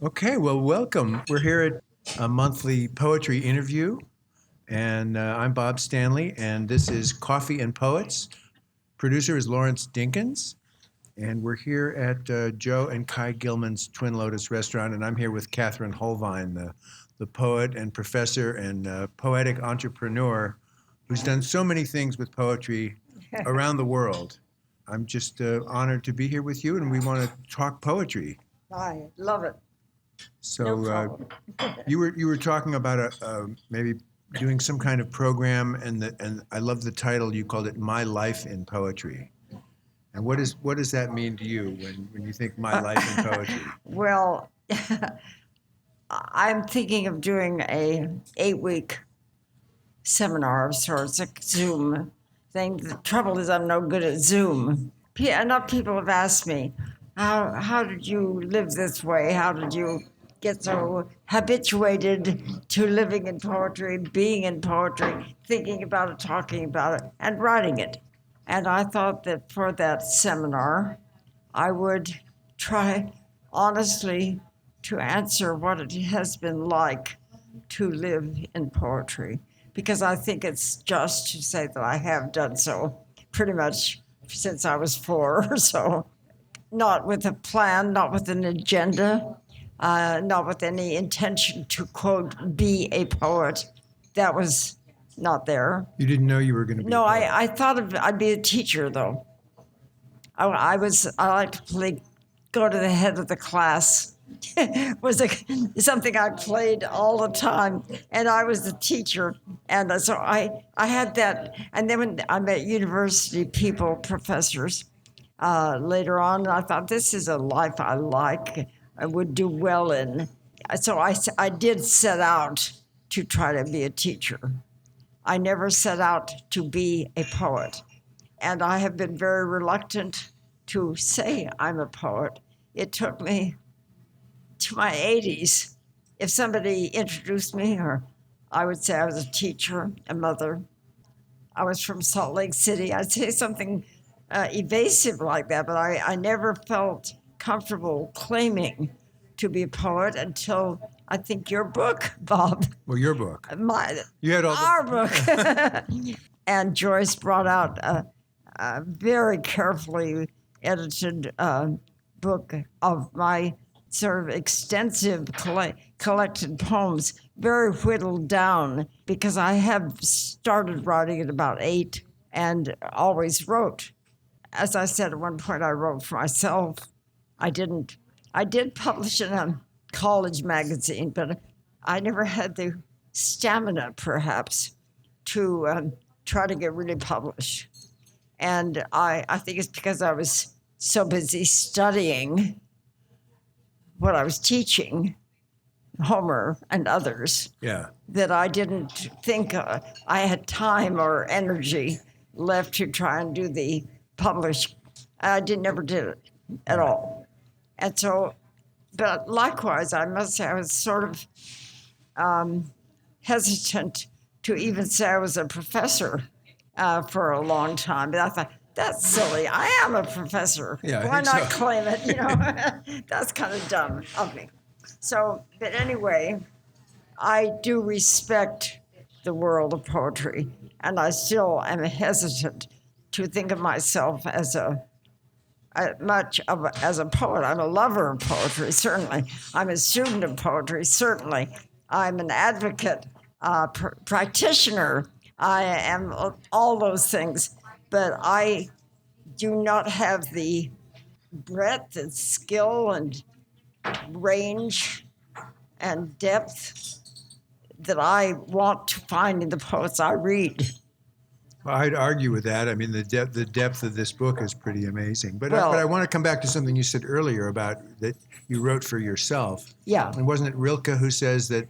Okay, well, welcome. We're here at a monthly poetry interview, and I'm Bob Stanley, and this is Coffee and Poets. Producer is Lawrence Dinkins, and we're here at Joe and Kai Gilman's Twin Lotus restaurant, and I'm here with Kathryn Hohlwein, the poet and professor and poetic entrepreneur who's done so many things with poetry around the world. I'm just honored to be here with you, and we want to talk poetry. I love it. So No problem. you were talking about maybe doing some kind of program, and I love the title. You called it "My Life in Poetry." And what does that mean to you when you think "My Life in Poetry"? Well, I'm thinking of doing a 8-week seminar of sorts, a Zoom thing. The trouble is I'm no good at Zoom. Enough people have asked me, how did you live this way? How did you get so habituated to living in poetry, being in poetry, thinking about it, talking about it, and writing it? And I thought that for that seminar, I would try honestly to answer what it has been like to live in poetry, because I think it's just to say that I have done so pretty much since I was 4 or so. Not with a plan, not with an agenda, not with any intention to, quote, be a poet. That was not there. You didn't know you were going to be. No, a poet. I thought I'd be a teacher, though. I like to go to the head of the class. was something I played all the time, and I was the teacher, and so I had that. And then when I met university people, professors, later on, I thought this is a life I like, I would do well in. So I did set out to try to be a teacher. I never set out to be a poet. And I have been very reluctant to say I'm a poet. It took me to my 80s. If somebody introduced me, or I would say I was a teacher, a mother, I was from Salt Lake City, I'd say something evasive like that, but I never felt comfortable claiming to be a poet until I think your book, Bob. Well, your book. You had all our book. And Joyce brought out a very carefully edited book of my sort of extensive collected poems, very whittled down, because I have started writing at about 8 and always wrote. As I said at one point, I wrote for myself. I did publish in a college magazine, but I never had the stamina, perhaps, to try to get really published. And I think it's because I was so busy studying what I was teaching, Homer and others, that I didn't think I had time or energy left to try and do the publish. I never did it at all. And so, but likewise, I must say I was sort of hesitant to even say I was a professor for a long time. But I thought, that's silly. I am a professor. Yeah, why not claim it? That's kind of dumb of me. So, but anyway, I do respect the world of poetry, and I still am hesitant to think of myself as as a poet. I'm a lover of poetry, certainly. I'm a student of poetry, certainly. I'm an advocate, practitioner. I am all those things, but I do not have the breadth and skill and range and depth that I want to find in the poets I read. Well, I'd argue with that. I mean, the depth of this book is pretty amazing. But I want to come back to something you said earlier about that you wrote for yourself. Yeah. And wasn't it Rilke who says that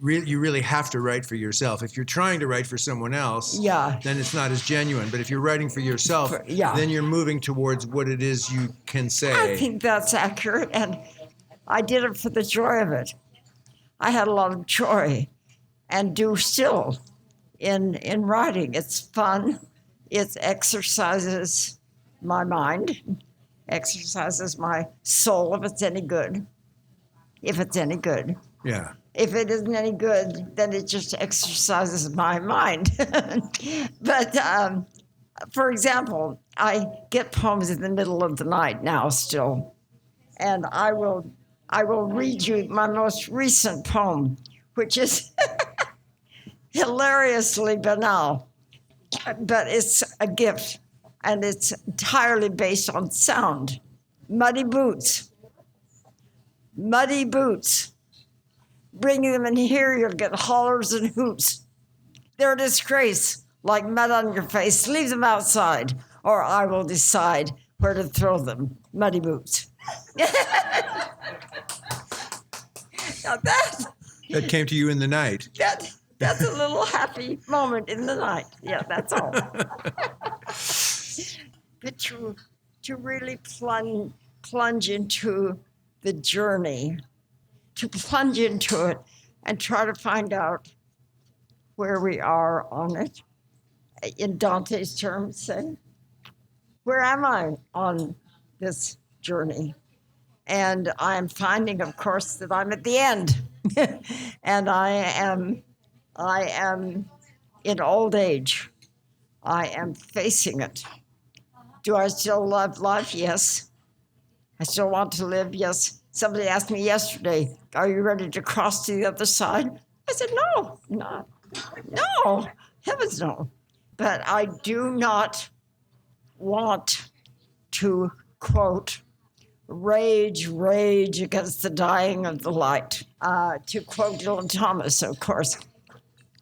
you really have to write for yourself? If you're trying to write for someone else, then it's not as genuine. But if you're writing for yourself, then you're moving towards what it is you can say. I think that's accurate, and I did it for the joy of it. I had a lot of joy, and do still, in writing. It's fun. It exercises my mind, exercises my soul if it's any good. if it's any good. Yeah. If it isn't any good, then it just exercises my mind. But for example, I get poems in the middle of the night now still, and I will read you my most recent poem, which is hilariously banal, but it's a gift, and it's entirely based on sound. Muddy boots. Muddy boots. Bringing them in here, you'll get hollers and hoots. They're a disgrace, like mud on your face. Leave them outside, or I will decide where to throw them. Muddy boots. Now That came to you in the night. that's a little happy moment in the night. Yeah, that's all. But to really plunge into the journey, to plunge into it and try to find out where we are on it. In Dante's terms, say, where am I on this journey? And I'm finding, of course, that I'm at the end. And I am in old age. I am facing it. Do I still love life? Yes. I still want to live? Yes. Somebody asked me yesterday, are you ready to cross to the other side? I said, no, heavens no. But I do not want to, quote, rage against the dying of the light. To quote Dylan Thomas, of course.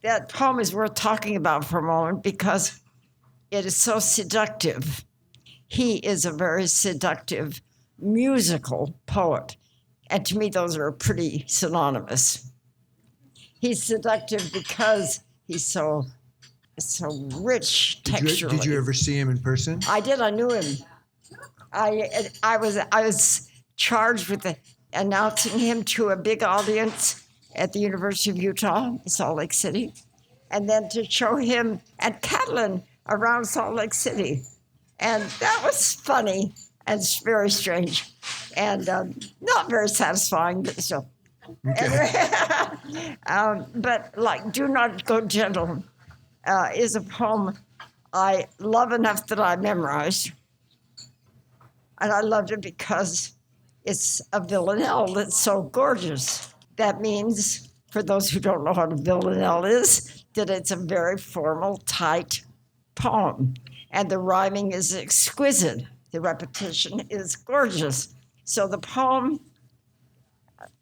That poem is worth talking about for a moment because it is so seductive. He is a very seductive musical poet. And to me, those are pretty synonymous. He's seductive because he's so rich texturally. Did you ever see him in person? I did. I knew him. I was charged with announcing him to a big audience at the University of Utah, Salt Lake City, and then to show him at Kathryn around Salt Lake City. And that was funny and very strange and not very satisfying, but still. Okay. But like, Do Not Go Gentle is a poem I love enough that I memorized. And I loved it because it's a villanelle that's so gorgeous. That means, for those who don't know what a villanelle is, that it's a very formal, tight poem. And the rhyming is exquisite. The repetition is gorgeous. So the poem,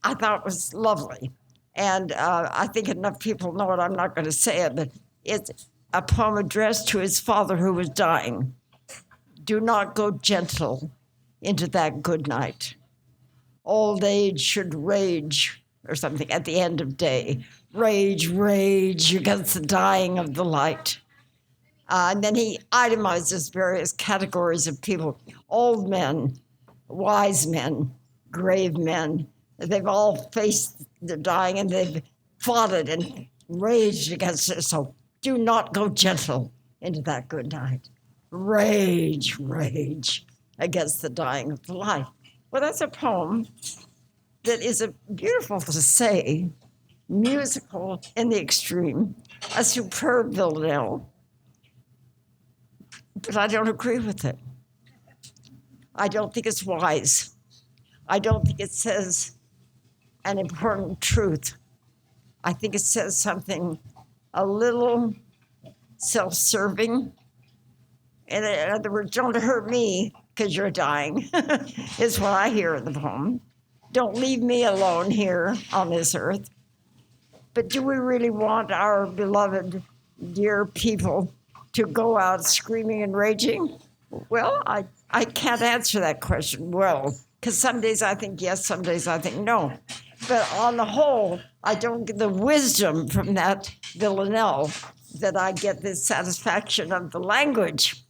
I thought was lovely. And I think enough people know it, I'm not going to say it, but it's a poem addressed to his father who was dying. Do not go gentle into that good night. Old age should rage, or something, at the end of day. Rage against the dying of the light. And then he itemizes various categories of people. Old men, wise men, grave men. They've all faced the dying and they've fought it and raged against it. So do not go gentle into that good night. Rage against the dying of the light. Well, that's a poem that is beautiful to say, musical in the extreme, a superb villanelle. But I don't agree with it. I don't think it's wise. I don't think it says an important truth. I think it says something a little self-serving. In other words, don't hurt me because you're dying, is what I hear in the poem. Don't leave me alone here on this earth. But do we really want our beloved, dear people to go out screaming and raging? Well, I can't answer that question well, because some days I think yes, some days I think no. But on the whole, I don't get the wisdom from that villanelle that I get the satisfaction of the language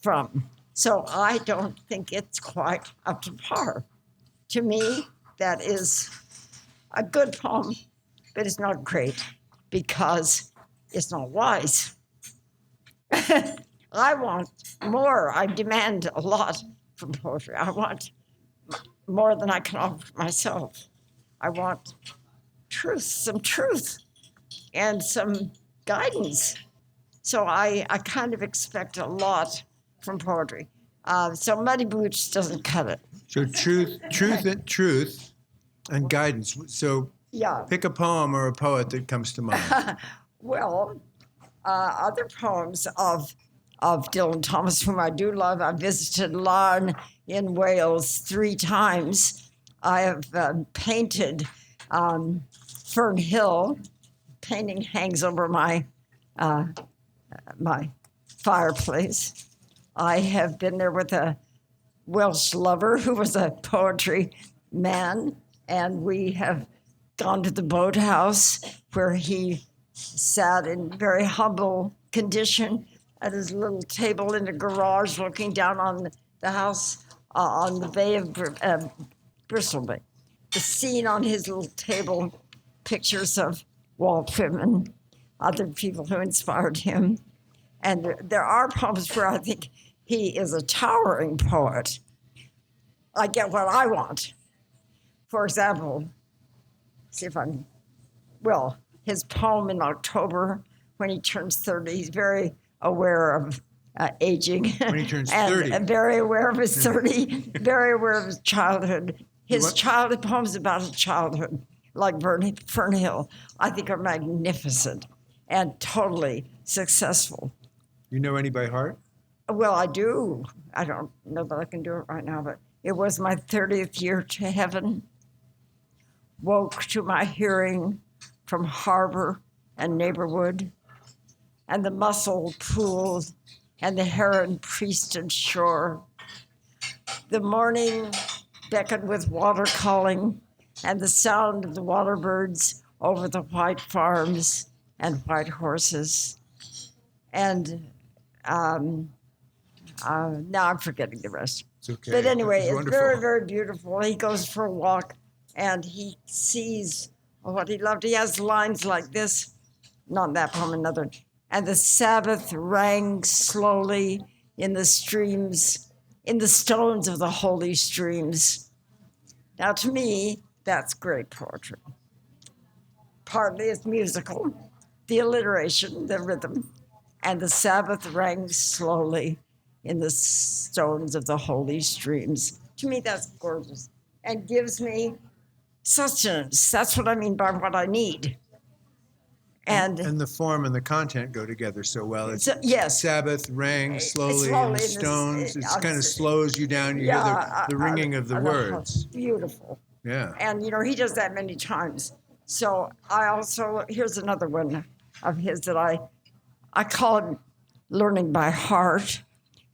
from. So I don't think it's quite up to par. To me, that is a good poem, but it's not great because it's not wise. I want more. I demand a lot from poetry. I want more than I can offer myself. I want truth, some truth, and some guidance. So I kind of expect a lot from poetry. So Muddy Boots doesn't cut it. So truth, and guidance. So Yeah. pick a poem or a poet that comes to mind. Well, other poems of Dylan Thomas, whom I do love. I visited Larne in Wales 3 times. I have painted Fern Hill. Painting hangs over my fireplace. I have been there with a Welsh lover who was a poetry man, and we have gone to the boathouse where he sat in very humble condition at his little table in the garage looking down on the house on the Bay of Bristol Bay. The scene on his little table, pictures of Walt Whitman, other people who inspired him. And there are poems where I think he is a towering poet. I get what I want. For example, his poem in October when he turns 30, he's very aware of aging. When he turns and 30. Very aware of his 30, very aware of his childhood. His childhood poems about his childhood, like Fern Hill, I think are magnificent and totally successful. You know any by heart? Well, I do. I don't know that I can do it right now, but it was my 30th year to heaven. Woke to my hearing from harbor and neighborhood, and the mussel pools and the heron priested shore. The morning beckoned with water calling, and the sound of the water birds over the white farms and white horses. And now I'm forgetting the rest. It's okay. But anyway, it's wonderful. very, very beautiful. He goes for a walk and he sees what he loved. He has lines like this, not that poem, another. And the Sabbath rang slowly in the streams, in the stones of the holy streams. Now, to me, that's great poetry. Partly it's musical, the alliteration, the rhythm, and the Sabbath rang slowly in the stones of the holy streams. To me, that's gorgeous and gives me sustenance. That's what I mean by what I need. And the form and the content go together so well. It's yes. Sabbath rang slowly in the stones. It kind of slows you down. You hear the ringing of the words. Beautiful. Yeah. And, he does that many times. So here's another one of his that I call it learning by heart.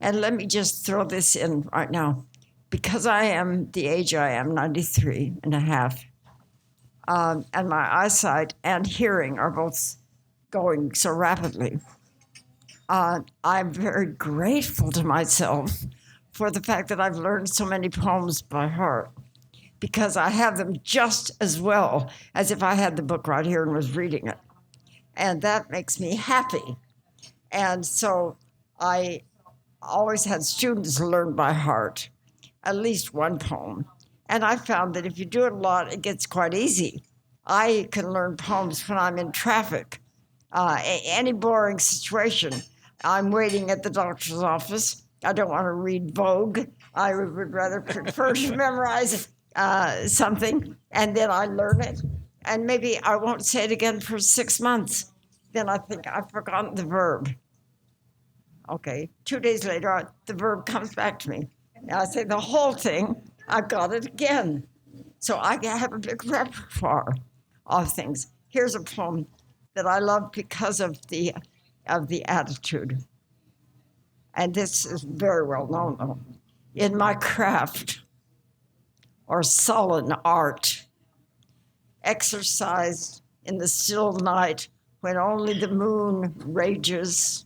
And let me just throw this in right now. Because I am the age I am, 93 and a half, and my eyesight and hearing are both going so rapidly, I'm very grateful to myself for the fact that I've learned so many poems by heart, because I have them just as well as if I had the book right here and was reading it. And that makes me happy. And so I always had students learn by heart at least one poem. And I found that if you do it a lot, it gets quite easy. I can learn poems when I'm in traffic, any boring situation. I'm waiting at the doctor's office. I don't want to read Vogue. I would rather prefer to memorize something, and then I learn it. And maybe I won't say it again for 6 months. Then I think I've forgotten the verb. Okay, 2 days later, the verb comes back to me. Now I say the whole thing, I've got it again. So I have a big repertoire of things. Here's a poem that I love because of the attitude. And this is very well known, though. In my craft, or sullen art, exercised in the still night when only the moon rages,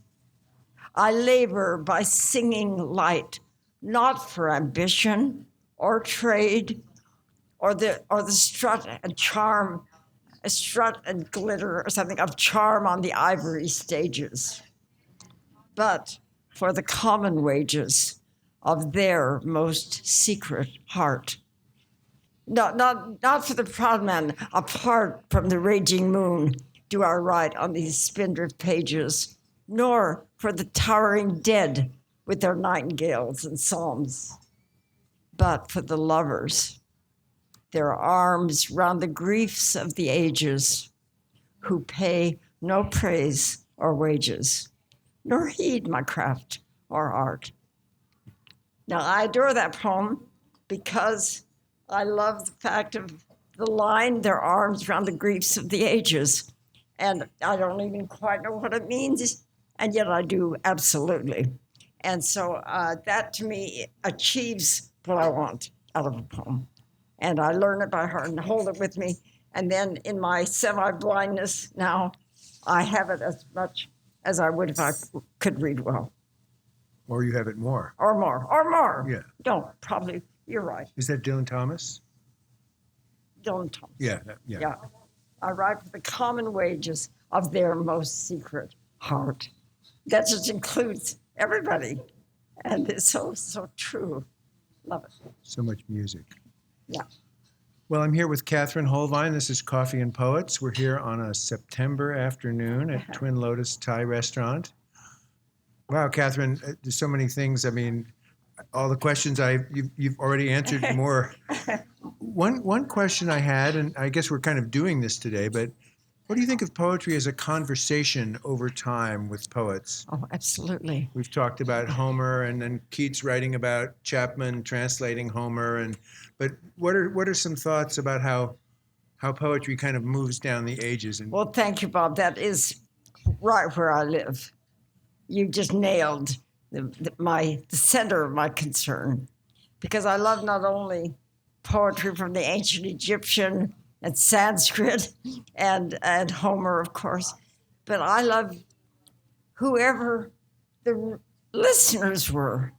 I labor by singing light, not for ambition or trade or the strut and charm, a strut and glitter or something of charm on the ivory stages, but for the common wages of their most secret heart. Not for the proud man. Apart from the raging moon, do I write on these spindrift pages, nor for the towering dead with their nightingales and psalms, but for the lovers, their arms round the griefs of the ages, who pay no praise or wages, nor heed my craft or art. Now, I adore that poem because I love the fact of the line, their arms around the griefs of the ages. And I don't even quite know what it means, and yet I do absolutely. And so that to me achieves what I want out of a poem. And I learn it by heart and hold it with me. And then in my semi-blindness now, I have it as much as I would if I could read well. Or you have it more. Or more. Yeah. No, probably, you're right. Is that Dylan Thomas? Dylan Thomas. Yeah. I write for the common wages of their most secret heart. That just includes everybody. And it's so true. Love it. So much music. Yeah. Well, I'm here with Kathryn Hohlwein. This is Coffee and Poets. We're here on a September afternoon at Twin Lotus Thai Restaurant. Wow, Kathryn, there's so many things. I mean, all the questions you've already answered more. One question I had, and I guess we're kind of doing this today, but what do you think of poetry as a conversation over time with poets? Oh, absolutely. We've talked about Homer, and then Keats writing about Chapman translating Homer, but what are some thoughts about how poetry kind of moves down the ages? Well, thank you, Bob. That is right where I live. You just nailed the center of my concern, because I love not only poetry from the ancient Egyptian and Sanskrit and Homer, of course, but I love whoever the listeners were,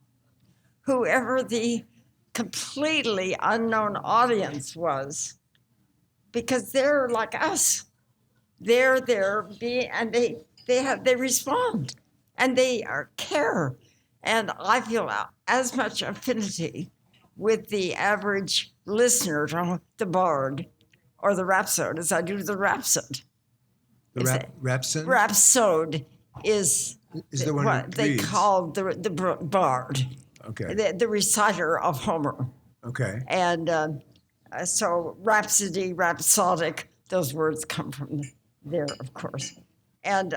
whoever the completely unknown audience was, because they're like us. They're there, and they respond, and they care. And I feel as much affinity with the average listener to the bard or the rhapsode as I do the rhapsode. The rhapsode? Rhapsode is the one what who they reads. call the bard, Okay. the reciter of Homer. Okay. And so rhapsody, rhapsodic, those words come from there, of course. And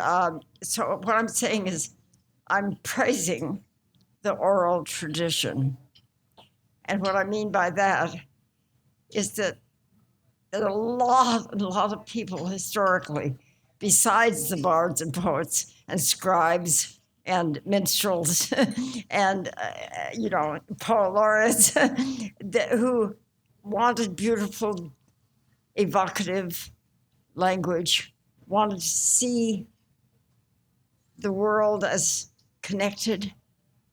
so what I'm saying is I'm praising the oral tradition. And what I mean by that is that a lot of people historically, besides the bards and poets and scribes and minstrels and, poet laureates who wanted beautiful, evocative language, wanted to see the world as connected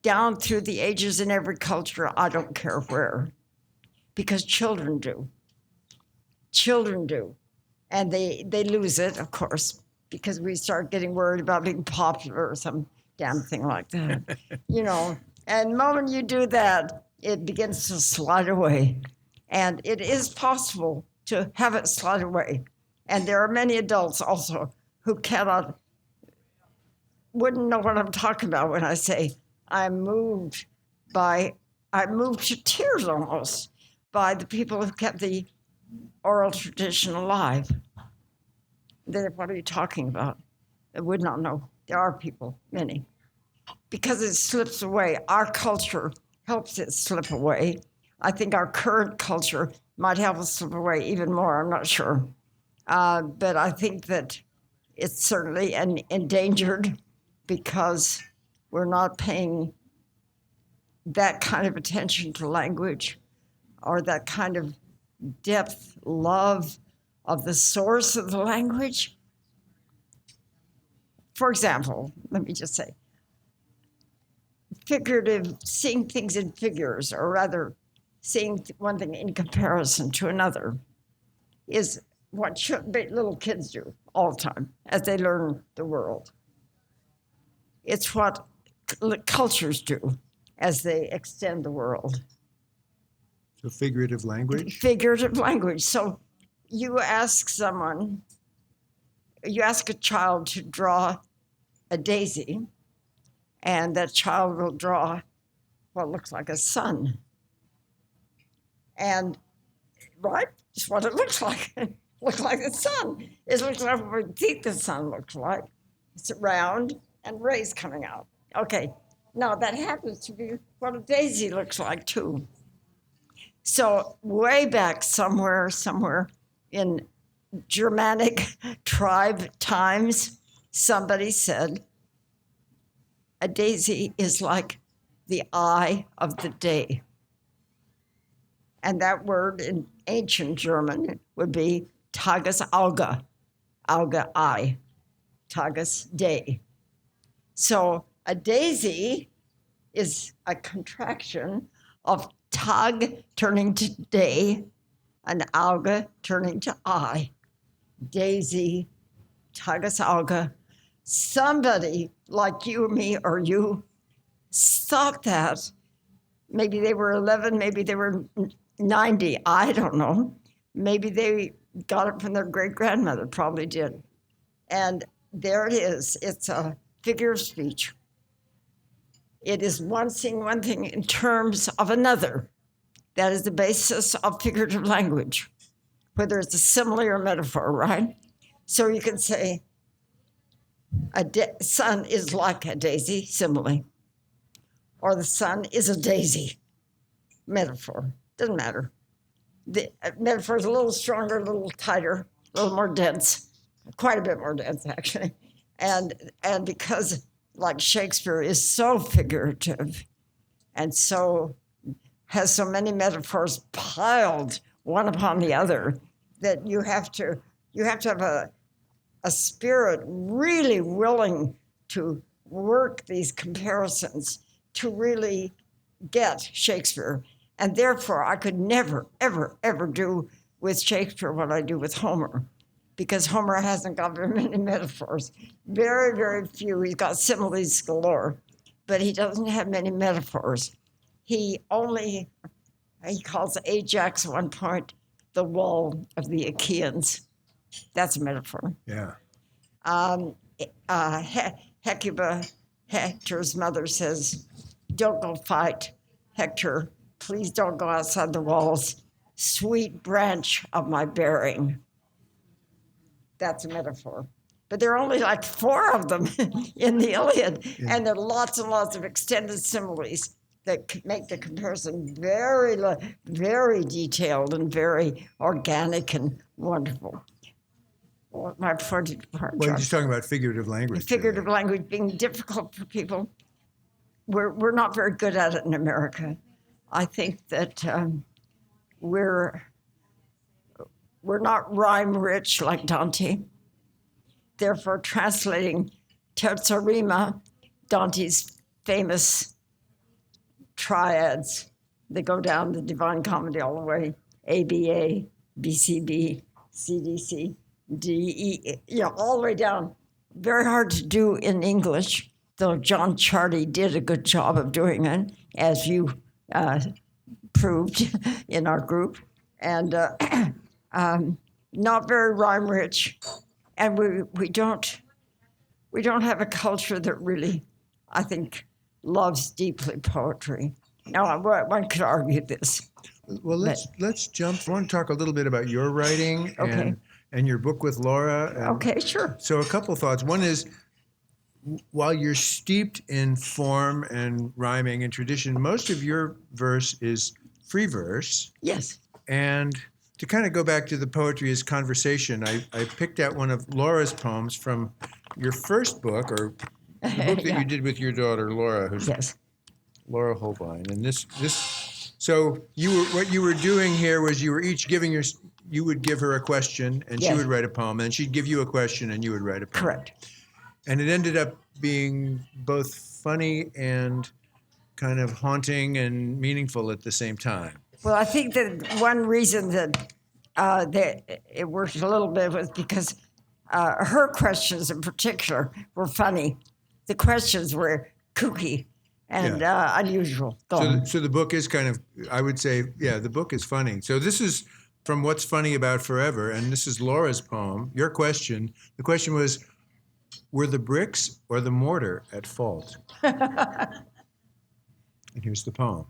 down through the ages in every culture, I don't care where, because children do. Children do. And they lose it, of course, because we start getting worried about being popular or some damn thing like that. And the moment you do that, it begins to slide away. And it is possible to have it slide away. And there are many adults also who wouldn't know what I'm talking about when I say I'm moved to tears almost by the people who kept the oral tradition alive. What are you talking about? I would not know. There are people, many. Because it slips away. Our culture helps it slip away. I think our current culture might help us slip away even more. I'm not sure. But I think that it's certainly endangered because we're not paying that kind of attention to language or that kind of depth, love of the source of the language. For example, let me just say, seeing things in figures, or rather seeing one thing in comparison to another, is what little kids do all the time as they learn the world. It's what cultures do as they extend the world. So figurative language? Figurative language. So you ask a child to draw a daisy, and that child will draw what looks like a sun. And, right? It's what it looks like. It looks like the sun. It looks like what we think the sun looks like. It's round and rays coming out. Okay, now that happens to be what a daisy looks like too. So way back somewhere in Germanic tribe times, somebody said, a daisy is like the eye of the day. And that word in ancient German would be Tagesauge, Auge, eye, Tages, day. So a daisy is a contraction of Tag turning to day, and Auge turning to eye. Daisy, Tagesauge. Somebody like you, me, or you thought that. Maybe they were 11, maybe they were 90, I don't know. Maybe they got it from their great-grandmother, probably did. And there it is. It's a figure of speech. It is saying one thing in terms of another. That is the basis of figurative language, whether it's a simile or metaphor, right? So you can say, sun is like a daisy, simile, or the sun is a daisy, metaphor. Doesn't matter. The metaphor is a little stronger, a little tighter, a little more dense, quite a bit more dense, actually. And because, like Shakespeare is so figurative and so has so many metaphors piled one upon the other, that you have to have a spirit really willing to work these comparisons to really get Shakespeare. And therefore, I could never, ever, ever do with Shakespeare what I do with Homer, because Homer hasn't got very many metaphors. Very, very few. He's got similes galore, but he doesn't have many metaphors. He calls Ajax at one point the wall of the Achaeans. That's a metaphor. Yeah. Hecuba, Hector's mother, says, "Don't go fight, Hector. Please don't go outside the walls. Sweet branch of my bearing." That's a metaphor. But there are only like 4 of them in the Iliad, and there are lots and lots of extended similes that make the comparison very, very detailed and very organic and wonderful. Well, my part. Well, you're just talking about figurative language. Figurative language being difficult for people. We're not very good at it in America. I think that we're not rhyme rich like Dante. Therefore, translating terza rima, Dante's famous triads, they go down the Divine Comedy all the way, ABA, BCB, CDC, DE, all the way down. Very hard to do in English, though John Charty did a good job of doing it, as you proved in our group. And not very rhyme rich. And we don't have a culture that really, I think, loves deeply poetry. Now, one could argue this. Well, let's jump. I want to talk a little bit about your writing and your book with Laura. Okay, sure. So a couple thoughts. One is, while you're steeped in form and rhyming and tradition, most of your verse is free verse. Yes. And to kind of go back to the poetry as conversation, I picked out one of Laura's poems from your first book, or the book that you did with your daughter, Laura, who's Laura Hohlwein. And so what you were doing here was you were each you would give her a question and she would write a poem, and she'd give you a question and you would write a poem. Correct. And it ended up being both funny and kind of haunting and meaningful at the same time. Well, I think that one reason that it worked a little bit was because her questions in particular were funny. The questions were kooky, and unusual. Go So, on. so the book is kind of, I would say, yeah, the book is funny. So this is from What's Funny About Forever, and this is Laura's poem. Your question, the question was, were the bricks or the mortar at fault? And here's the poem.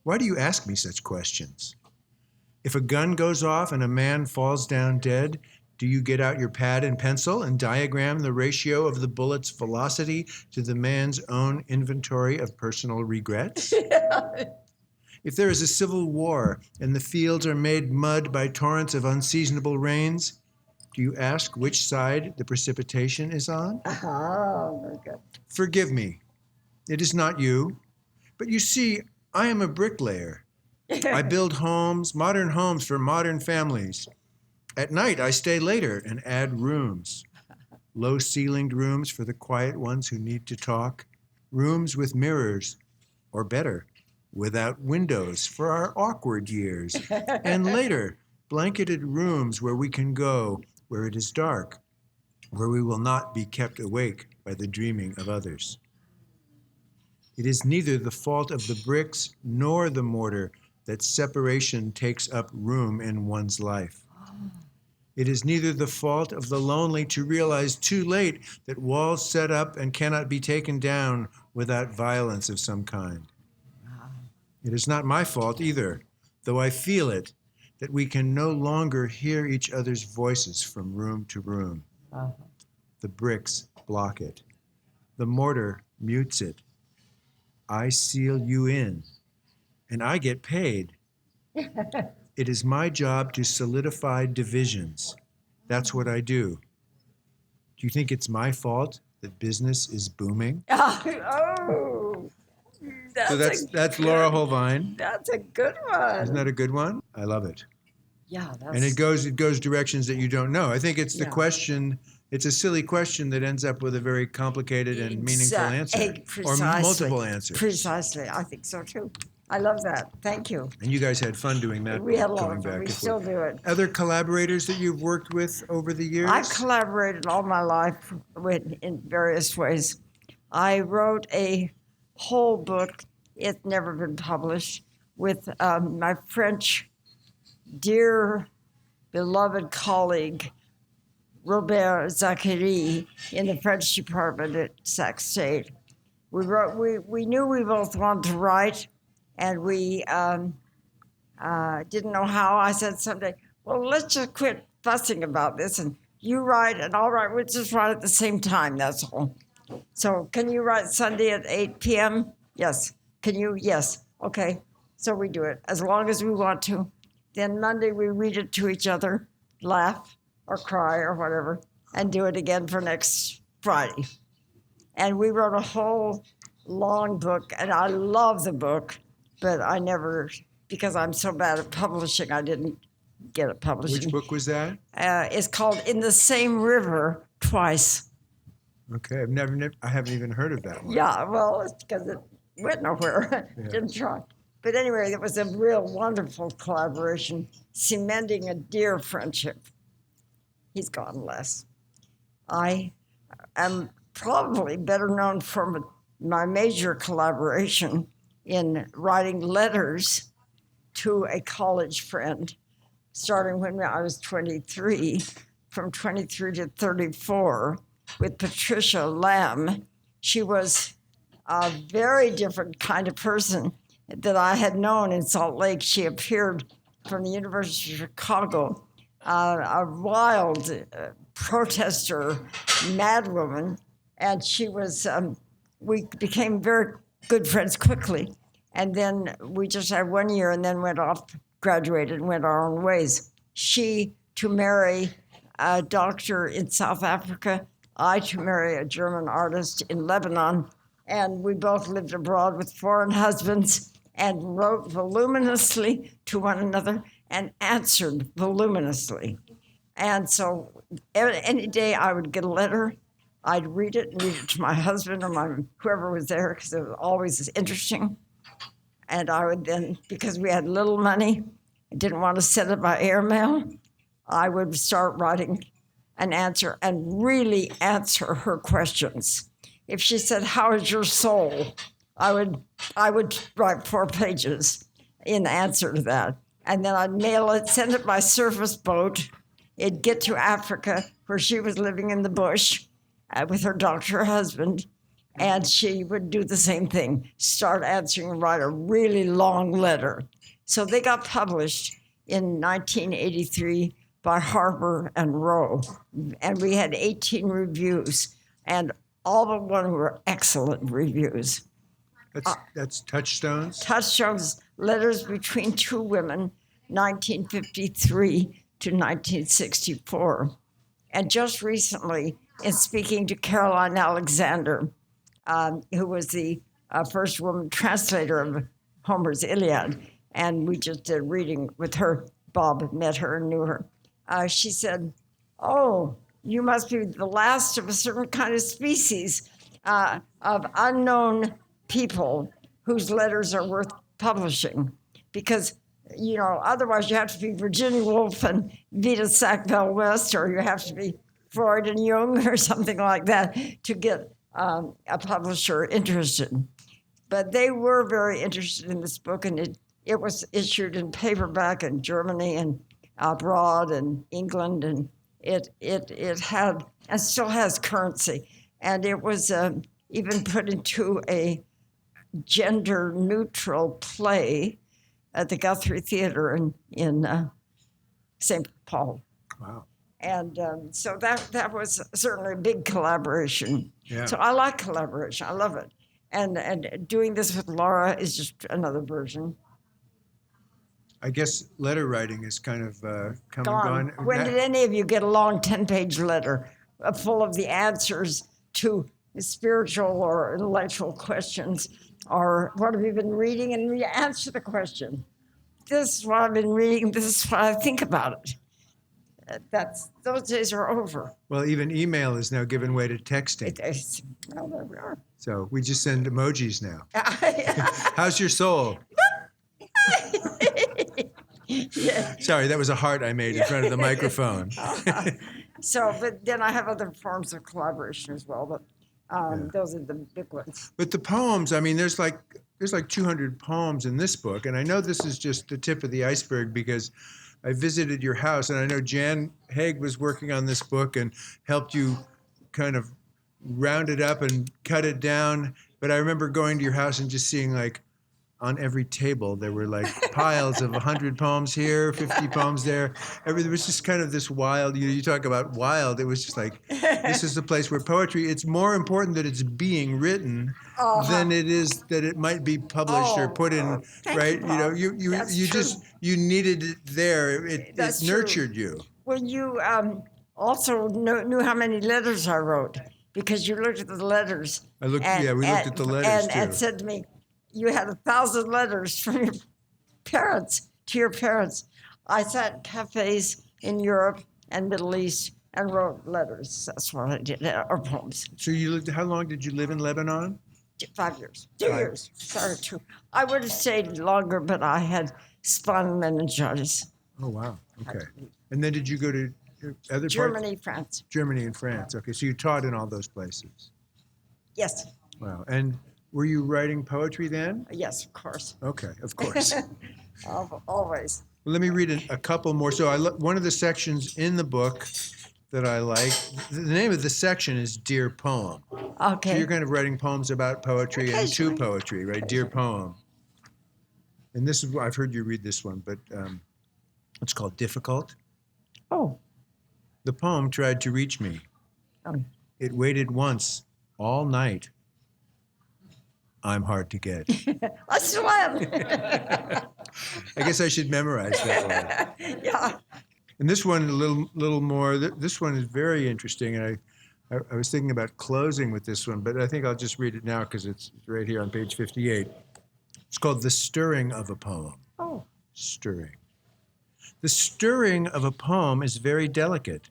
Why do you ask me such questions? If a gun goes off and a man falls down dead, do you get out your pad and pencil and diagram the ratio of the bullet's velocity to the man's own inventory of personal regrets? If there is a civil war and the fields are made mud by torrents of unseasonable rains, do you ask which side the precipitation is on? Oh, very good. Forgive me, it is not you, but you see, I am a bricklayer. I build homes, modern homes for modern families. At night, I stay later and add rooms. Low-ceilinged rooms for the quiet ones who need to talk. Rooms with mirrors, or better, without windows for our awkward years. And later, blanketed rooms where we can go, where it is dark, where we will not be kept awake by the dreaming of others. It is neither the fault of the bricks nor the mortar that separation takes up room in one's life. It is neither the fault of the lonely to realize too late that walls set up and cannot be taken down without violence of some kind. It is not my fault either, though I feel it, that we can no longer hear each other's voices from room to room. The bricks block it. The mortar mutes it. I seal you in, and I get paid. It is my job to solidify divisions. That's what I do. Do you think it's my fault that business is booming? Oh, That's Laura Hohlwein. That's a good one. Isn't that a good one? I love it. Yeah, that's. And it goes directions that you don't know. I think it's the Yeah. question. It's a silly question that ends up with a very complicated and meaningful answer, or multiple answers. Precisely, I think so too. I love that. Thank you. And you guys had fun doing that. We had a lot going of fun. back We and still forth. do it. Other collaborators that you've worked with over the years? I've collaborated all my life in various ways. I wrote a whole book. It's never been published with my French dear beloved colleague Robert Zachary in the French department at Sac State. We knew we both wanted to write, and we didn't know how. I said someday, well, let's just quit fussing about this, and you write and I'll write. We'll just write at the same time, that's all. So can you write Sunday at 8 p.m.? Yes. Can you? Yes. Okay. So we do it as long as we want to. Then Monday we read it to each other, laugh or cry or whatever, and do it again for next Friday. And we wrote a whole long book, and I love the book, but I never, because I'm so bad at publishing, I didn't get it published. Which book was that? It's called In the Same River Twice. Okay, I haven't even heard of that one. Yeah, well, it's because it went nowhere. Yeah. Didn't try. But anyway, it was a real wonderful collaboration, cementing a dear friendship. He's gone less. I am probably better known for my major collaboration in writing letters to a college friend, starting when I was 23, from 23 to 34, with Patricia Lamb. She was a very different kind of person that I had known in Salt Lake. She appeared from the University of Chicago, a wild protester, madwoman, and she was, we became very good friends quickly. And then we just had 1 year and then went off, graduated and went our own ways. She to marry a doctor in South Africa, I to marry a German artist in Lebanon. And we both lived abroad with foreign husbands and wrote voluminously to one another and answered voluminously. And so any day I would get a letter, I'd read it and read it to my husband or whoever was there, because it was always interesting. And I would then, because we had little money, I didn't want to send it by airmail, I would start writing an answer and really answer her questions. If she said, "How is your soul?" I would write 4 pages in answer to that. And then I'd mail it, send it by surface boat. It'd get to Africa, where she was living in the bush with her doctor husband. And she would do the same thing, start answering and write a really long letter. So they got published in 1983 by Harper and Row. And we had 18 reviews, and all but one were excellent reviews. That's Touchstones? Touchstones, Letters Between Two Women, 1953 to 1964. And just recently, in speaking to Caroline Alexander, who was the first woman translator of Homer's Iliad, and we just did a reading with her. Bob met her and knew her. She said, "Oh, you must be the last of a certain kind of species of unknown people whose letters are worth publishing, because otherwise you have to be Virginia Woolf and Vita Sackville West, or you have to be Freud and Jung or something like that to get a publisher interested." But they were very interested in this book, and it was issued in paperback in Germany and abroad in England, and it had and still has currency. And it was even put into a gender-neutral play at the Guthrie Theater in St. Paul. Wow. And so that was certainly a big collaboration. Yeah. So I like collaboration. I love it. And doing this with Laura is just another version. I guess letter writing is kind of come Gone. and gone. When did any of you get a long 10-page letter full of the answers to spiritual or intellectual questions? Or what have you been reading? And you answer the question. This is what I've been reading. This is what I think about it. Those days are over. Well, even email is now given way to texting. Well, there we are. So we just send emojis now. How's your soul? Yeah. Sorry, that was a heart I made in front of the microphone. But then I have other forms of collaboration as well, but those are the big ones. But the poems, I mean, there's like 200 poems in this book, and I know this is just the tip of the iceberg because I visited your house, and I know Jan Haig was working on this book and helped you kind of round it up and cut it down. But I remember going to your house and just seeing like on every table there were like piles of 100 poems here, 50 poems there. There was just kind of this wild, you talk about wild, it was just like, this is the place where poetry, it's more important that it's being written than it is that it might be published or put in, right? You needed it there. It nurtured you. Well, you also knew how many letters I wrote because you looked at the letters. We looked at the letters too. And said to me, you had 1,000 letters from your parents to your parents. I sat in cafes in Europe and Middle East and wrote letters. That's what I did, or poems. So how long did you live in Lebanon? 5 years. 2 years. Sorry, 2. I would have stayed longer, but I had spinal meningitis. Oh, wow. Okay. And then did you go to other Germany, parts? France. Germany and France. Okay, so you taught in all those places. Yes. Wow. And were you writing poetry then? Yes, of course. Okay, of course. Always. Well, let me read a couple more. So one of the sections in the book that I like, the name of the section is Dear Poem. Okay. So you're kind of writing poems about poetry and to poetry, right? Dear Poem. And this is, I've heard you read this one, but it's called Difficult. Oh. The poem tried to reach me. It waited once, all night. I'm hard to get. I still am. I guess I should memorize that one. Yeah. And this one, a little more. This one is very interesting, and I was thinking about closing with this one, but I think I'll just read it now because it's right here on page 58. It's called The Stirring of a Poem. Oh. Stirring. The stirring of a poem is very delicate.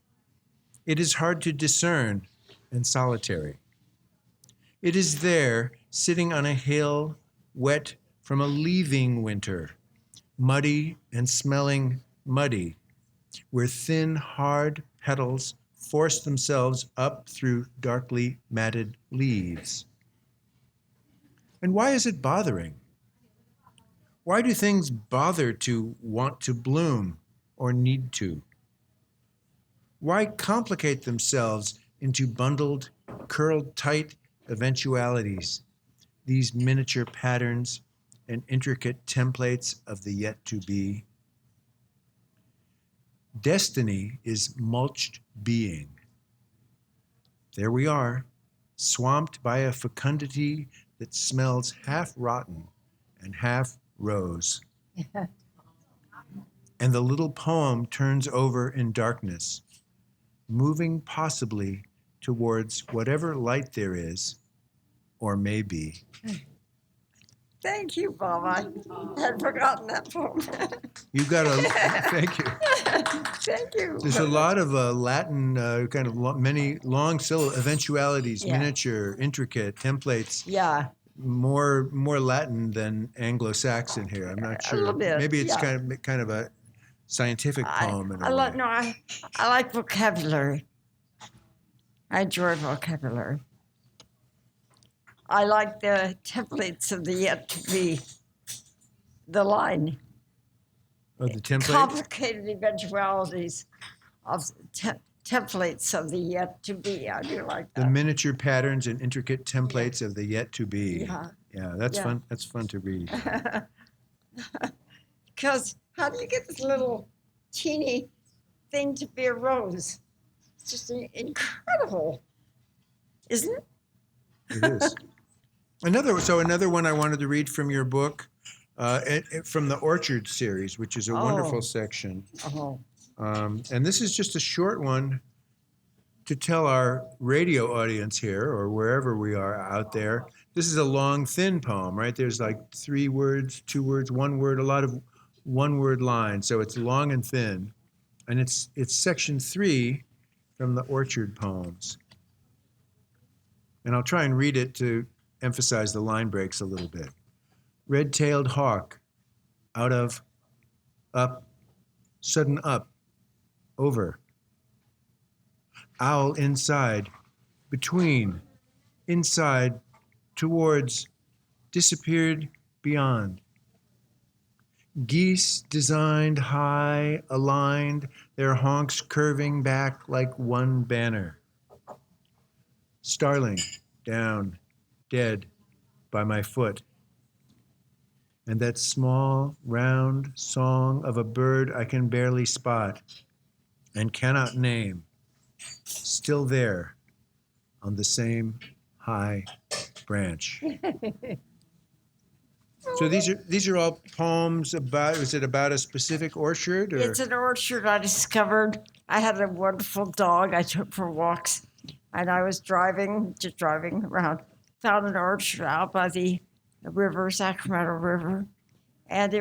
It is hard to discern and solitary. It is there, sitting on a hill, wet from a leaving winter, muddy and smelling muddy, where thin, hard petals force themselves up through darkly matted leaves. And why is it bothering? Why do things bother to want to bloom or need to? Why complicate themselves into bundled, curled tight eventualities, these miniature patterns and intricate templates of the yet to be? Destiny is mulched being. There we are, swamped by a fecundity that smells half rotten and half rose. And the little poem turns over in darkness, moving possibly towards whatever light there is or may be. Thank you, Bob. I had forgotten that poem. You got a, thank you. Thank you. There's a lot of Latin kind of many long syllable eventualities, Yeah. miniature, intricate templates. Yeah. More Latin than Anglo-Saxon here. I'm not sure. little bit, Maybe it's yeah. kind of a scientific poem in a way. I like vocabulary. I enjoy vocabulary. I like the templates of the yet to be. The line. Oh, the template? Complicated eventualities of templates of the yet to be. I do like that. The miniature patterns and intricate templates of the yet to be. Yeah. Yeah, that's Yeah. fun. That's fun to read. Because how do you get this little teeny thing to be a rose? It's just incredible, isn't it? It is. Another one I wanted to read from your book, from the Orchard series, which is a wonderful section. Oh. And this is just a short one to tell our radio audience here, or wherever we are out there. This is a long, thin poem, right? There's like 3 words, 2 words, 1 word, a lot of one-word lines. So it's long and thin. And it's section 3 from the Orchard poems. And I'll try and read it to emphasize the line breaks a little bit. Red-tailed hawk, out of, up, sudden up, over. Owl inside, between, inside, towards, disappeared beyond. Geese designed high, aligned, their honks curving back like one banner. Starling, down, dead, by my foot. And that small, round song of a bird I can barely spot and cannot name, still there on the same high branch. So these are all poems about, is it about a specific orchard? Or? It's an orchard I discovered. I had a wonderful dog I took for walks, and I was just driving around, found an orchard out by the river, Sacramento River, and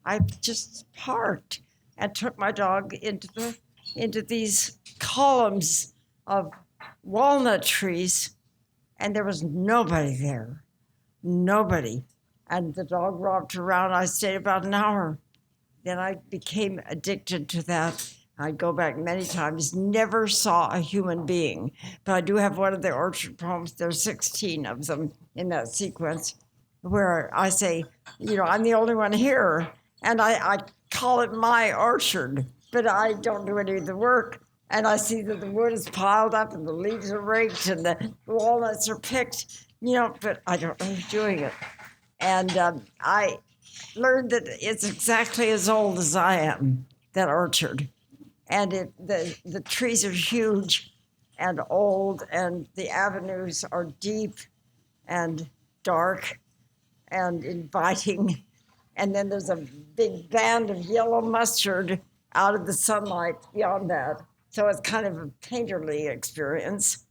I just parked and took my dog into these columns of walnut trees, and there was nobody there, nobody. And the dog romped around. I stayed about an hour. Then I became addicted to that. I'd go back many times, never saw a human being. But I do have one of the orchard poems. There's 16 of them in that sequence where I say, I'm the only one here. And I call it my orchard, but I don't do any of the work. And I see that the wood is piled up and the leaves are raked and the walnuts are picked, but I don't know who's doing it. And I learned that it's exactly as old as I am, that orchard. And the trees are huge and old, and the avenues are deep and dark and inviting. And then there's a big band of yellow mustard out of the sunlight beyond that. So it's kind of a painterly experience.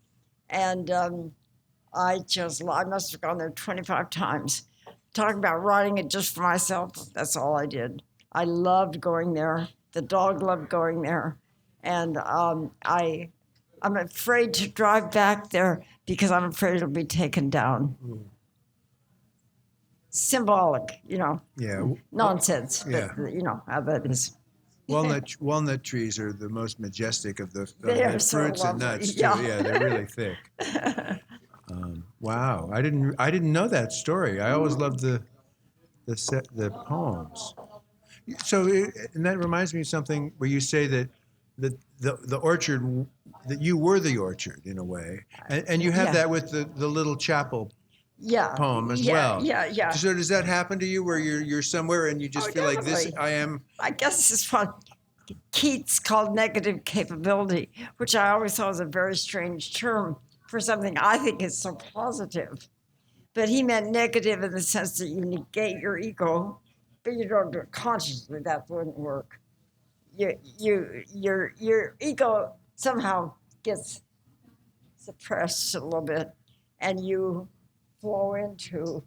And I must have gone there 25 times. Talking about writing it just for myself, that's all I did. I loved going there. The dog loved going there. And I'm afraid to drive back there because I'm afraid it'll be taken down. Symbolic, Yeah. nonsense, Yeah. but you know how that is. Walnut trees are the most majestic of the They are fruits so and lovely. nuts, too. Yeah. Yeah, they're really thick. Wow, I didn't know that story. I always loved the poems. So, and that reminds me of something where you say that the orchard, that you were the orchard in a way, and you have Yeah. that with the little chapel Yeah, poem as yeah, well. yeah, yeah. So does that happen to you where you're somewhere and you just Oh, feel like this? definitely. I am. I guess it's what Keats called negative capability, which I always thought was a very strange term for something I think is so positive. But he meant negative in the sense that you negate your ego, but you don't do it consciously. That wouldn't work. Your ego somehow gets suppressed a little bit, and you flow into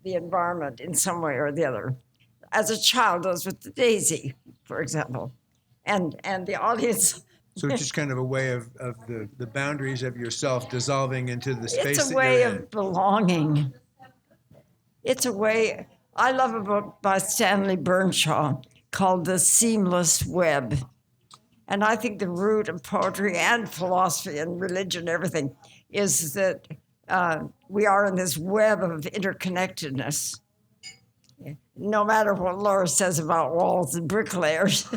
the environment in some way or the other. As a child does with the daisy, for example. And the audience, So it's just kind of a way of the boundaries of yourself dissolving into the space it's a that way you're in. of belonging. It's a way, I love a book by Stanley Burnshaw called The Seamless Web. And I think the root of poetry and philosophy and religion, everything, is that we are in this web of interconnectedness. No matter what Laura says about walls and bricklayers.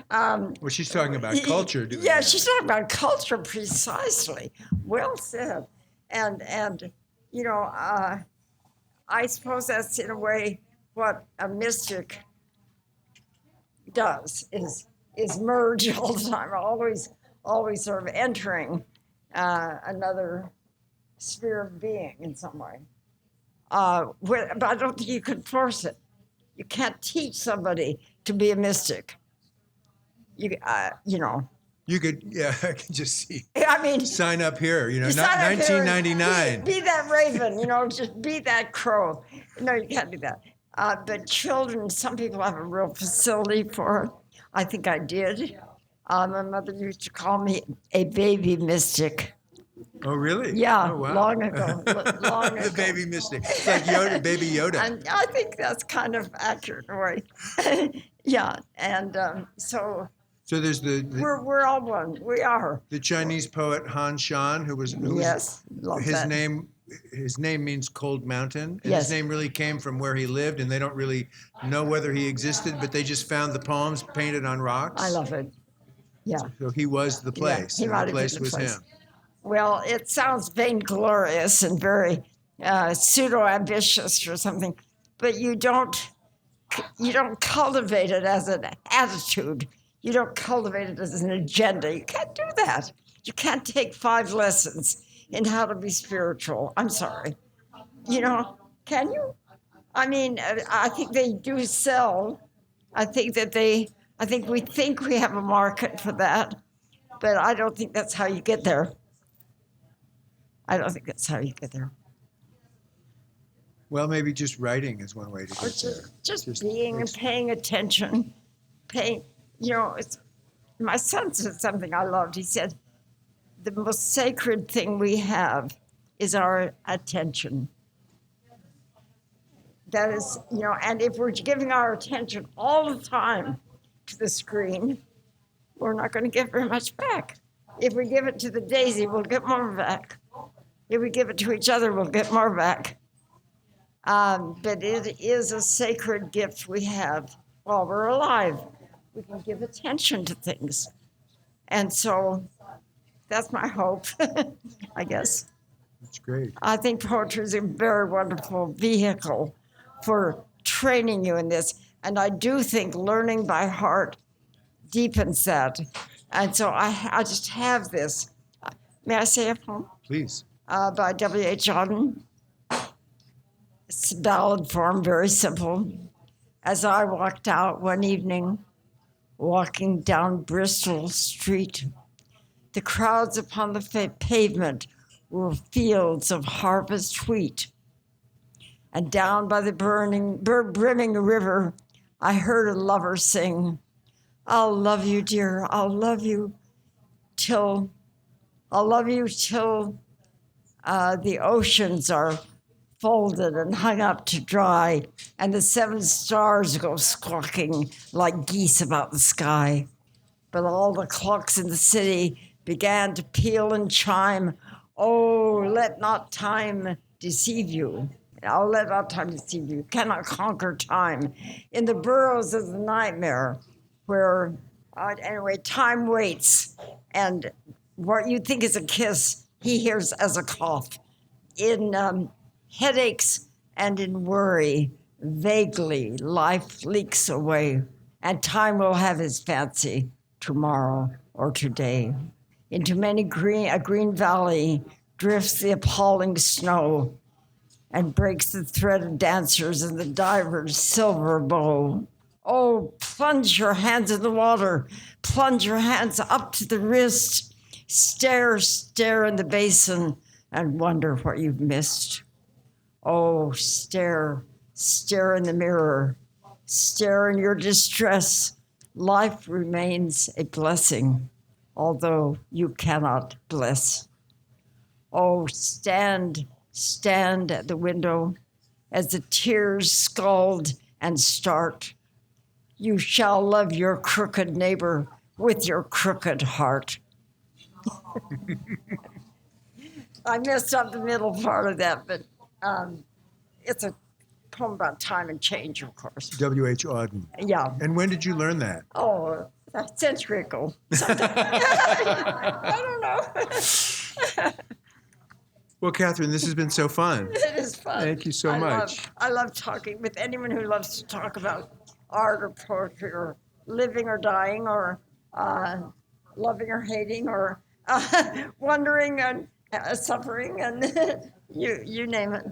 Well, she's talking about culture. Yeah, she's talking about culture precisely. Well said. And you know, I suppose that's in a way what a mystic does is merge all the time, always sort of entering another sphere of being in some way. But I don't think you can force it. You can't teach somebody to be a mystic. You know. You could, yeah, I can just see. I mean, Sign up here, you not sign up here and 1999. Be that raven, just be that crow. No, you can't do that. But children, some people have a real facility for it. I think I did. My mother used to call me a baby mystic. Oh, really? Yeah, Oh, wow. long ago. Long ago. The baby mystic. It's like Yoda, baby Yoda. And I think that's kind of accurate in a way. Yeah, and so there's we're all one. We are. the Chinese poet Han Shan, who was Yes, love his that. name means cold mountain, and Yes. his name really came from where he lived, and they don't really know whether he existed, but they just found the poems painted on rocks. I love it. Yeah. So he was the place. he and might the have place been the was place. him. Well, it sounds vainglorious and very pseudo-ambitious or something, but you don't cultivate it as an attitude. You don't cultivate it as an agenda. You can't do that. You can't take 5 lessons in how to be spiritual. I'm sorry. Can you? I mean, I think they do sell. I think we think we have a market for that, but I don't think that's how you get there. I don't think that's how you get there. Well, maybe just writing is one way to Or get there. just being and paying attention. My son said something I loved. He said, the most sacred thing we have is our attention. That is, and if we're giving our attention all the time to the screen, we're not going to get very much back. If we give it to the daisy, we'll get more back. If we give it to each other, we'll get more back. But it is a sacred gift we have while we're alive. We can give attention to things. And so that's my hope, I guess. That's great. I think poetry is a very wonderful vehicle for training you in this. And I do think learning by heart deepens that. And so I just have this. May I say a poem? Please. By W.H. Auden. It's ballad form, very simple. As I walked out one evening, walking down Bristol Street, the crowds upon the pavement were fields of harvest wheat. And down by the brimming river, I heard a lover sing, I'll love you, dear, I'll love you till the oceans are folded and hung up to dry, and the 7 stars go squawking like geese about the sky. But all the clocks in the city began to peal and chime, Oh, let not time deceive you. Oh, let not time deceive you. You cannot conquer time. In the burrows of the nightmare, where, anyway, time waits, and what you think is a kiss, he hears as a cough. In headaches and in worry, vaguely, life leaks away, and time will have his fancy tomorrow or today. Into a green valley drifts the appalling snow and breaks the thread of dancers and the diver's silver bow. Oh, plunge your hands in the water, plunge your hands up to the wrist, stare in the basin and wonder what you've missed. Oh, stare in the mirror, stare in your distress. Life remains a blessing, although you cannot bless. Oh, stand at the window as the tears scald and start. You shall love your crooked neighbor with your crooked heart. I messed up the middle part of that, but it's a poem about time and change, of course. W.H. Auden. Yeah. And when did you learn that? Oh, a century ago. I don't know. Well, Kathryn, this has been so fun. It is fun. Thank you so much. I love talking with anyone who loves to talk about art or poetry or living or dying or loving or hating or wondering and suffering and you name it.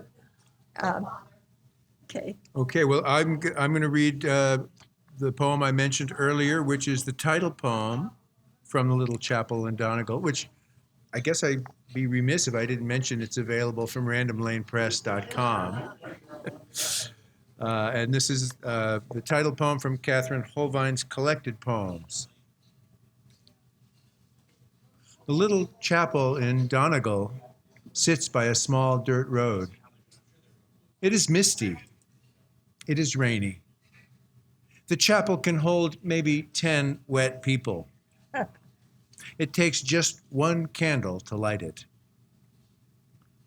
Okay. Okay, well, I'm going to read the poem I mentioned earlier, which is the title poem from the Little Chapel in Donegal, which I guess I'd be remiss if I didn't mention it's available from randomlanepress.com. And this is the title poem from Kathryn Hohlwein's collected poems. The little chapel in Donegal sits by a small dirt road. It is misty. It is rainy. The chapel can hold maybe 10 wet people. It takes just one candle to light it.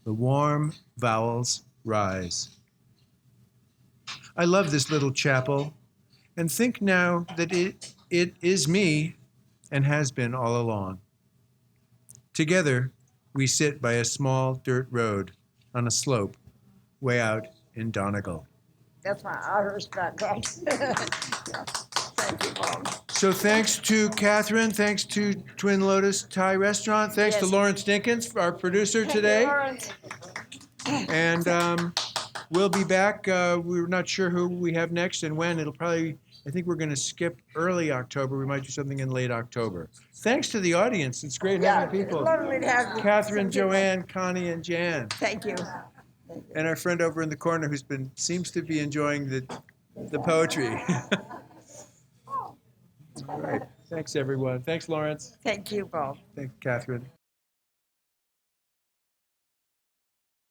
The warm vowels rise. I love this little chapel and think now that it is me and has been all along. Together, we sit by a small dirt road on a slope way out in Donegal. That's my Irish background. Yeah. Thank you, Mom. So thanks to Kathryn, thanks to Twin Lotus Thai Restaurant, thanks to Yes. Lawrence Dinkins, our producer today. Lawrence. And we'll be back. We're not sure who we have next and when. It'll probably, I think we're going to skip early October. We might do something in late October. Thanks to the audience. It's great Yeah, having people. lovely to have you. Catherine, Joanne, Connie, and Jan. Thank you. And our friend over in the corner who's seems to be enjoying the poetry. All right. Thanks, everyone. Thanks, Lawrence. Thank you, Bob. Thanks, Kathryn.